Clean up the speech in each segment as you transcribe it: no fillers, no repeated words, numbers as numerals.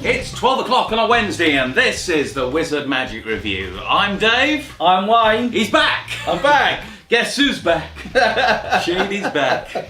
It's 12 o'clock on a Wednesday and this is the Wizard Magic Review. I'm Dave. I'm Wayne. He's back. I'm back. Guess who's back? Shady's back.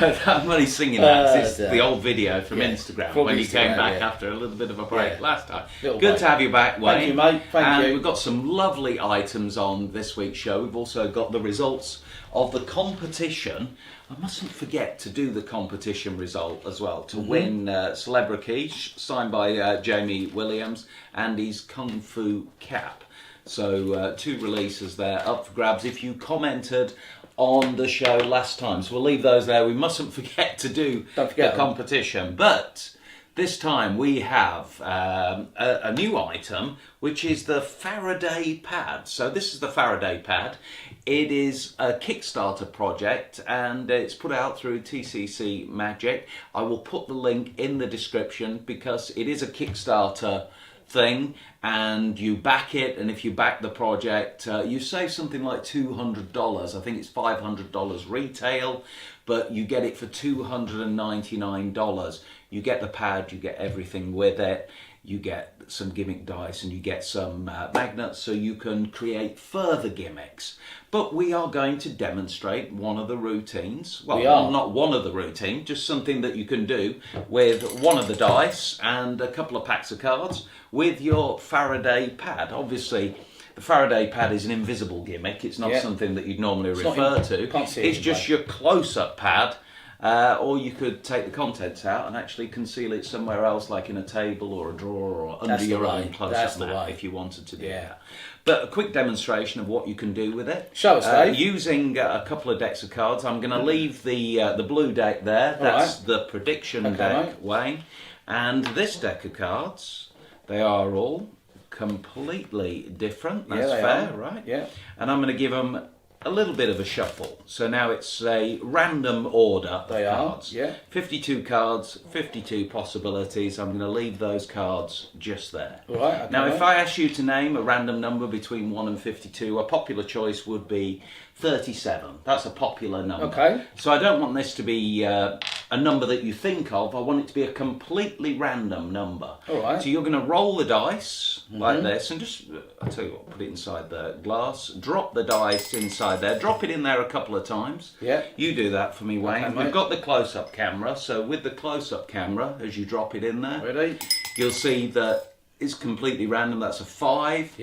I'm only singing that. It's the old video from Instagram when you came back after a little bit of a break last time. Good to have you back, Wayne. Thank you, mate. Thank you. We've got some lovely items on this week's show. We've also got the results of the competition. I mustn't forget to do the competition result as well, to win Celebrity, signed by Jamie Williams, and his Kung Fu cap. So two releases there up for grabs if you commented on the show last time. So we'll leave those there. We mustn't forget to do the competition. But this time we have a new item, which is the Faraday pad. So this is the Faraday pad. It is a Kickstarter project and it's put out through TCC Magic. I will put the link in the description because it is a Kickstarter thing and you back it, and if you back the project you save something like $200. I think it's $500 retail, but you get it for $299. You get the pad, you get everything with it, you get some gimmick dice and you get some magnets so you can create further gimmicks. But we are going to demonstrate one of the routines. Well, not one of the routines, just something that you can do with one of the dice and a couple of packs of cards with your Faraday pad. Obviously, the Faraday pad is an invisible gimmick. It's not something that you'd normally refer to. It's just your close-up pad. Or you could take the contents out and actually conceal it somewhere else, like in a table or a drawer or under your own close-up map if you wanted to do that. But a quick demonstration of what you can do with it. Show us, Dave. Using a couple of decks of cards. I'm going to leave the blue deck there. That's the prediction deck, Wayne. And this deck of cards, they are all completely different. That's fair, right? Yeah. And I'm going to give them a little bit of a shuffle. So now it's a random order of cards. 52 cards, 52 possibilities. I'm going to leave those cards just there. Now, if I ask you to name a random number between 1 and 52, a popular choice would be 37. That's a popular number. So I don't want this to be a number that you think of. I want it to be a completely random number. So you're going to roll the dice like this, and just, I'll tell you what, put it inside the glass, drop the dice inside there, drop it in there a couple of times. You do that for me, Wayne. We've got the close-up camera, so with the close-up camera, as you drop it in there, you'll see that it's completely random. That's a 5.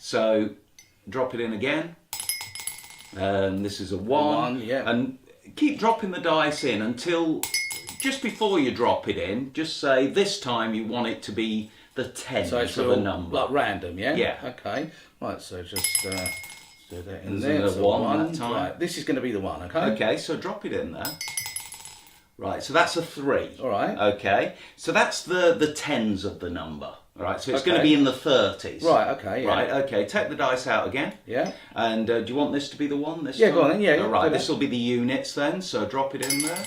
So drop it in again. And this is a 1. And keep dropping the dice in until just before you drop it in, just say this time you want it to be the 10th of a number. Like random, Okay. Right, so just do that in there. The 1 that time. Right, this is going to be the 1, Okay, so drop it in there. Right, so that's a 3. Okay, so that's the tens of the number. Right, so it's going to be in the 30s. Right, okay. Take the dice out again. And do you want this to be the 1 this time? Go on then, Right, this will be the units then, so drop it in there.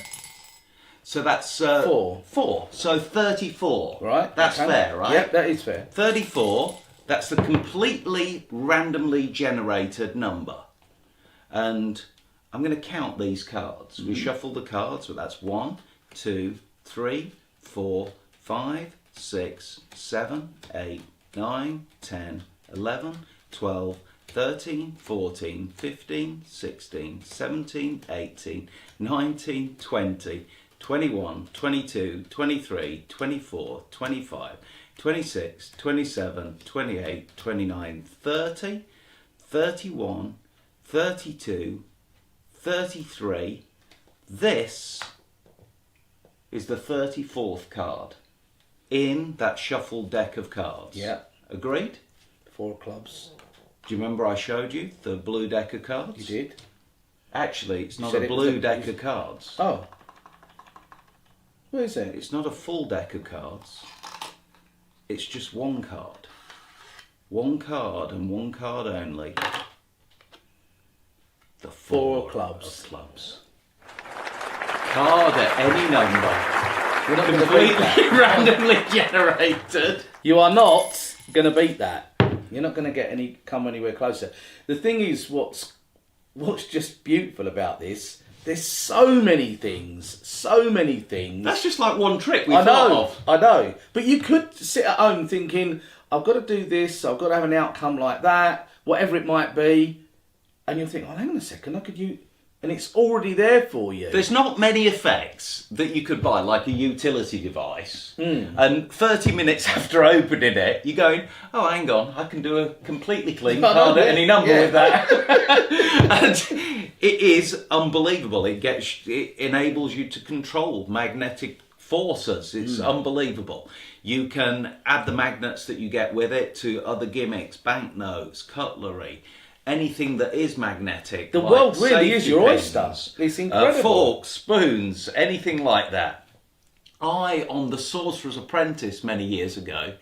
So that's 4. So 34. That's fair, right? That is fair. 34, that's the completely randomly generated number. And I'm going to count these cards. We shuffle the cards, but that's 1, 2, 3, 4, 5, 6, 7, 8, 9, 10, 11, 12, 13, 14, 15, 16, 17, 18, 19, 20, 21, 22, 23, 24, 25, 26, 27, 28, 29, 30, 31, 32, 33. This is the 34th card in that shuffled deck of cards. Agreed? 4 clubs. Do you remember I showed you the blue deck of cards? You did. Actually, it's not a blue deck of cards. What is it? It's not a full deck of cards. It's just one card. One card and one card only. The 4 clubs. Of clubs. Card at any number. You're not completely randomly generated. You are not going to beat that. You're not going to come anywhere closer. The thing is, what's just beautiful about this There's so many things. That's just like one trick we I thought know, of. I know. But you could sit at home thinking, I've got to do this, I've got to have an outcome like that, whatever it might be. And you'll think, oh, hang on a second, and it's already there for you. There's not many effects that you could buy, like a utility device. And 30 minutes after opening it, you're going, oh, hang on, I can do a completely clean card at any number with that. And it is unbelievable. It enables you to control magnetic forces. It's unbelievable. You can add the magnets that you get with it to other gimmicks, banknotes, cutlery. Anything that is magnetic. The like world really is your pins, oyster. It's incredible. Forks, spoons, anything like that. I, on The Sorcerer's Apprentice many years ago,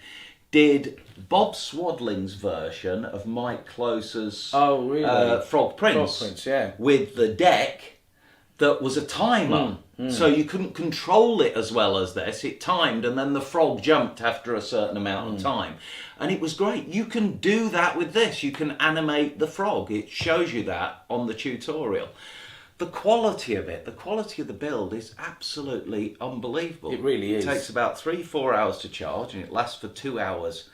did Bob Swadling's version of Mike Close's Frog Prince, with the deck that was a timer. So you couldn't control it as well as this. It timed and then the frog jumped after a certain amount of time. And it was great. You can do that with this. You can animate the frog. It shows you that on the tutorial. The quality of it, the quality of the build is absolutely unbelievable. It really is. It takes about 3-4 hours to charge and it lasts for 2 hours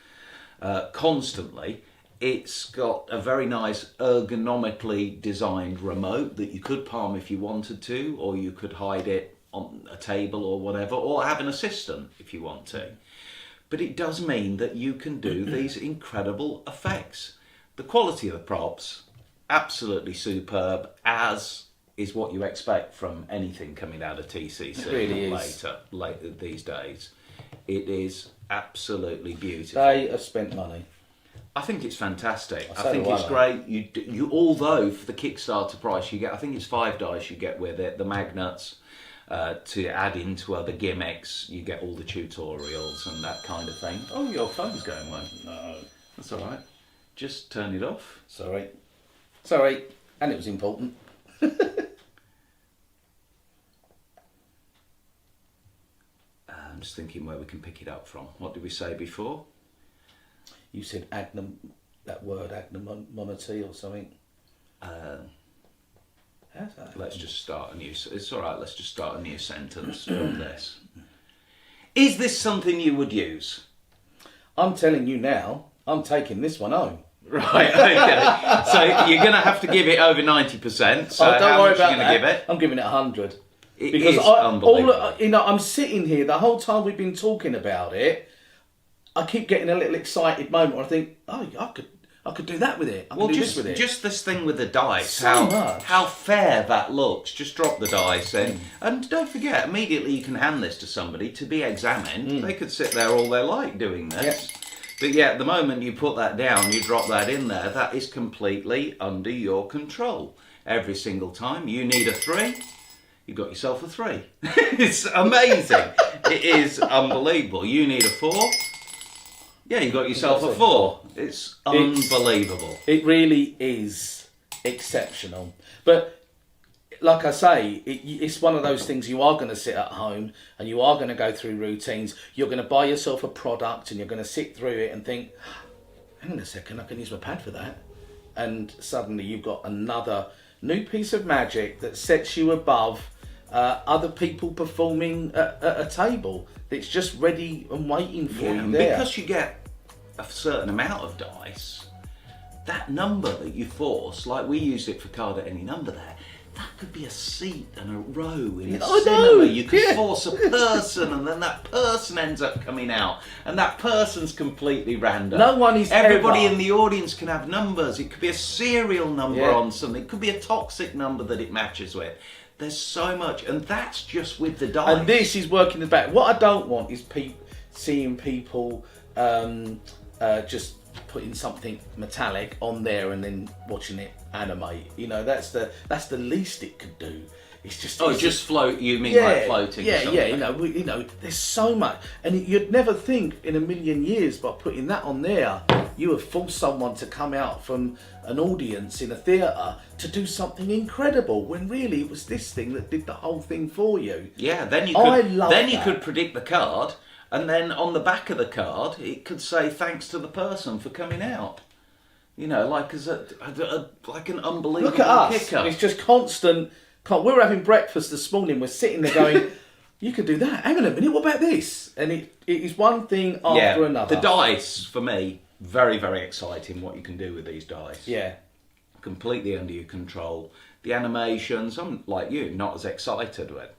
constantly. It's got a very nice ergonomically designed remote that you could palm if you wanted to, or you could hide it on a table or whatever, or have an assistant if you want to. But it does mean that you can do these incredible effects. The quality of the props, absolutely superb, as is what you expect from anything coming out of TCC. It really is. Later these days. It is absolutely beautiful. They have spent money. I think it's fantastic. I think it's great. You although for the Kickstarter price you get, I think it's 5 dice you get with it, the magnets to add into other gimmicks. You get all the tutorials and that kind of thing. Oh, your phone's going well. No, That's all right. Just turn it off. Sorry, and it was important. I'm just thinking where we can pick it up from. What did we say before? You said that word agnomonity or something. Let's just start a new. It's all right. Let's just start a new sentence from this. Is this something you would use? I'm telling you now. I'm taking this one home. Right. Okay. So you're going to have to give it over 90%. So don't worry about that. Give it? I'm giving it 100. It is unbelievable. I'm sitting here the whole time we've been talking about it. I keep getting a little excited moment where I think, oh, I could do that with it. I could do this with it. Just this thing with the dice, So much. how fair that looks. Just drop the dice in. And don't forget, immediately you can hand this to somebody to be examined. They could sit there all they like doing this. Yep. But yeah, the moment you put that down, you drop that in there, that is completely under your control. Every single time you need a 3, you've got yourself a 3. It's amazing. It is unbelievable. You need a 4. Yeah, you got yourself a 4. It's unbelievable. It really is exceptional. But like I say, it's one of those things you are going to sit at home and you are going to go through routines. You're going to buy yourself a product and you're going to sit through it and think, hang on a second, I can use my pad for that. And suddenly you've got another new piece of magic that sets you above other people performing at a table that's just ready and waiting for you there. Because you get a certain amount of dice, that number that you force, like we used it for card at any number there, that could be a seat and a row in a cinema. You could force a person and then that person ends up coming out and that person's completely random. No one is Everybody ever. in the audience can have numbers. It could be a serial number on something. It could be a toxic number that it matches with. There's so much, and that's just with the dice. And this is working the back. What I don't want is seeing people just putting something metallic on there and then watching it animate. You know, that's the least it could do. It's just just float. You mean like floating? Yeah, or something. You know, there's so much, and you'd never think in a million years by putting that on there, you have forced someone to come out from an audience in a theatre to do something incredible. When really it was this thing that did the whole thing for you. Yeah, then you could predict the card, and then on the back of the card it could say thanks to the person for coming out. You know, like as like an unbelievable Look at us. kicker. It's just constant We were having breakfast this morning. We're sitting there going, you could do that. Hang on a minute. What about this? And it is one thing after another. The dice, for me, very, very exciting what you can do with these dice. Yeah. Completely under your control. The animations, I'm like you, not as excited with.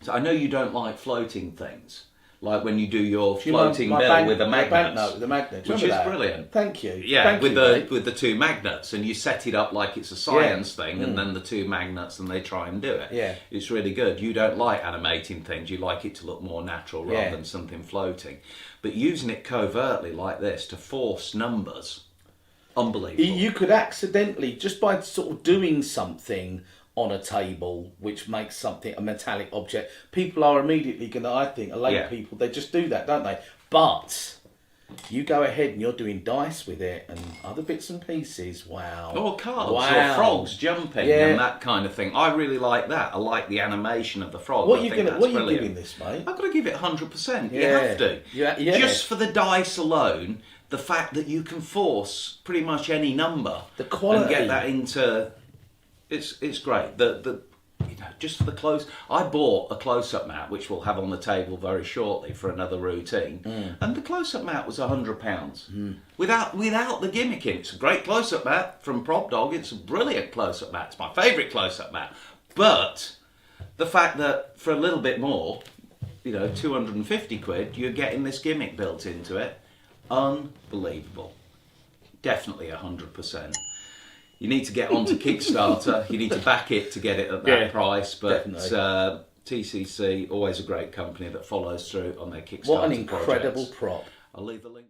So I know you don't like floating things. Like when you do your floating bill with the magnets. The magnets. Which is brilliant. Thank you. Yeah, Thank with the two magnets, and you set it up like it's a science thing, and then the two magnets, and they try and do it. Yeah. It's really good. You don't like animating things. You like it to look more natural rather than something floating. But using it covertly like this to force numbers, unbelievable. You could accidentally, just by sort of doing something on a table which makes something a metallic object, people are immediately going to, I think, people, they just do that, don't they? But you go ahead and you're doing dice with it and other bits and pieces, wow. Or cards, or frogs jumping and that kind of thing. I really like that. I like the animation of the frog. What are you giving this, mate? I've got to give it 100%. You have to. Yeah. Just for the dice alone, the fact that you can force pretty much any number the quality. And get that into... It's great. Just for the close, I bought a close-up mat which we'll have on the table very shortly for another routine, and the close-up mat was £100 without the gimmicking. It's a great close-up mat from Prop Dog. It's a brilliant close-up mat. It's my favourite close-up mat. But the fact that for a little bit more, 250 quid, you're getting this gimmick built into it, unbelievable. Definitely 100%. You need to get onto Kickstarter. You need to back it to get it at that price. But TCC, always a great company that follows through on their Kickstarter What an incredible projects. prop. I'll leave the link.